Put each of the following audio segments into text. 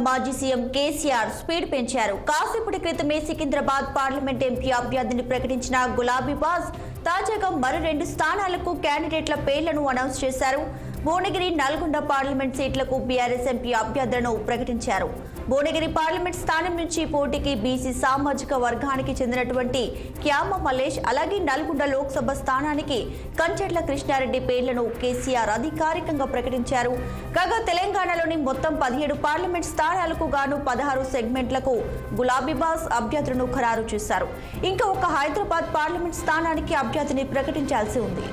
మాజీ CM KCR speed పెంచారు. కాసేపటి క్రితమే సికింద్రాబాద్ పార్లమెంట్ ఎంపీ అభ్యర్థిని ప్రకటించిన గులాబీ బాస్ తాజాగా మరో 2 స్థానాలకు క్యాండిడేట్ల పేర్లను అనౌన్స్ చేశారు. భువనగిరి, నల్గొండ పార్లమెంట్ సీట్లకు బీఆర్ఎస్ ఎంపీ అభ్యర్థులను ప్రకటించారు. భువనగిరి పార్లమెంట్ స్థానం నుంచి పోటీకి బీసీ సామాజిక వర్గానికి చెందినటువంటి క్యామ మల్లేష్, అలాగే నల్గొండ లోక్సభ స్థానానికి కంచెట్ల కృష్ణారెడ్డి పేర్లను కేసీఆర్ అధికారికంగా ప్రకటించారు. కాగా తెలంగాణలోని మొత్తం 17 పార్లమెంట్ స్థానాలకు గాను 16 సెగ్మెంట్లకు గులాబీ బాస్ అభ్యర్థులను ఖరారు చేశారు. ఇంకా ఒక హైదరాబాద్ పార్లమెంట్ స్థానానికి అభ్యర్థిని ప్రకటించాల్సి ఉంది.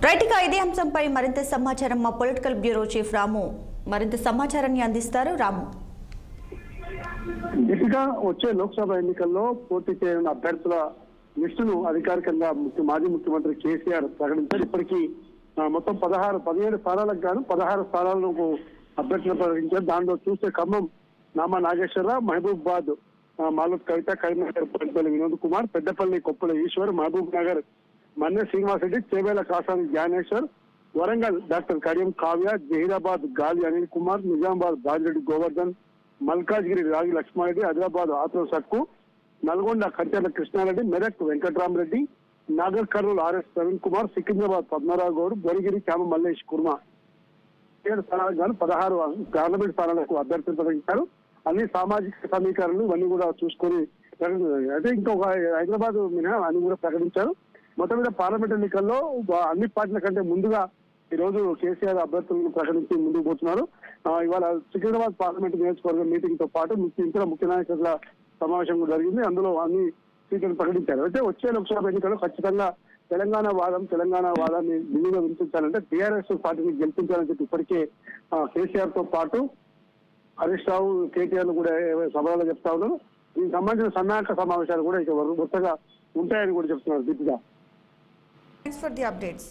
రైట్గా ఇదే అంశంపై మరింత సమాచారం మా పొలిటికల్ బ్యూరో చీఫ్ రాము మరింత సమాచారాన్ని అందిస్తారు. రాము, దిశగా వచ్చే లోక్సభ ఎన్నికల్లో పోటీ చేయనున్న అభ్యర్థుల లిస్టును అధికారికంగా మాజీ ముఖ్యమంత్రి కేసీఆర్ ప్రకటించారు. ఇప్పటికీ మొత్తం 17 స్థానాలకు గాను 16 స్థానాలకు అభ్యర్థులు ప్రకటించారు. దాంట్లో చూస్తే ఖమ్మం నామా నాగేశ్వరరావు, మహబూబాబాద్ మాలూత్ కవిత, కరీంనగర్ పెద్దపల్లి వినోద్ కుమార్, పెద్దపల్లి కొప్పుల ఈశ్వర్, మహబూబ్ నగర్ మన్నె శ్రీనివాసరెడ్డి, చేవేల కాసాని జ్ఞానేశ్వర్, వరంగల్ డాక్టర్ కరీం కావ్య, జహీరాబాద్ గాలి అనిల్ కుమార్, నిజామాబాద్ బాజిరెడ్డి గోవర్ధన్, మల్కాజ్గిరి రాగి లక్ష్మారెడ్డి, ఆదిలాబాద్ ఆత్మ సక్కు, నల్గొండ కంచెల కృష్ణారెడ్డి, మెదక్ వెంకట్రామరెడ్డి, నాగర్ కర్నూలు ఆర్ఎస్ ప్రవీణ్ కుమార్, సికింద్రాబాద్ పద్మరావు గౌడ్, బొరిగిరి క్యామ మల్లేష్ కుర్మా 7 స్థానాలకు గాను 16 పార్లమెంట్ స్థానాలకు అభ్యర్థులు ప్రకటించారు. అన్ని సామాజిక సమీకరణలు ఇవన్నీ కూడా చూసుకొని అయితే ఇంకొక హైదరాబాద్ మినహా అన్ని కూడా ప్రకటించారు. మొత్తం మీద పార్లమెంట్ ఎన్నికల్లో అన్ని పార్టీల కంటే ముందుగా ఈ రోజు కేసీఆర్ అభ్యర్థులను ప్రకటించి ముందుకు పోతున్నారు. ఇవాళ సికింద్రాబాద్ పార్లమెంట్ నియోజకవర్గ మీటింగ్ తో పాటు ఇతర ముఖ్య నాయకుల సమావేశం జరిగింది. అందులో అన్ని సీట్లను ప్రకటించారు. అయితే వచ్చే లోక్సభ ఎన్నికల్లో ఖచ్చితంగా తెలంగాణ వాదాన్ని ఢిల్లీలో వినిపించాలంటే టీఆర్ఎస్ పార్టీని గెలిపించాలని చెప్పి ఇప్పటికే కేసీఆర్ తో పాటు హరీష్ రావు, కేటీఆర్ కూడా సభలో చెప్తా ఉన్నారు. దీనికి సంబంధించిన సన్నాహక సమావేశాలు కూడా ఇక వరుసగా ఉంటాయని కూడా చెప్తున్నారు. Deepika, Thanks for the updates.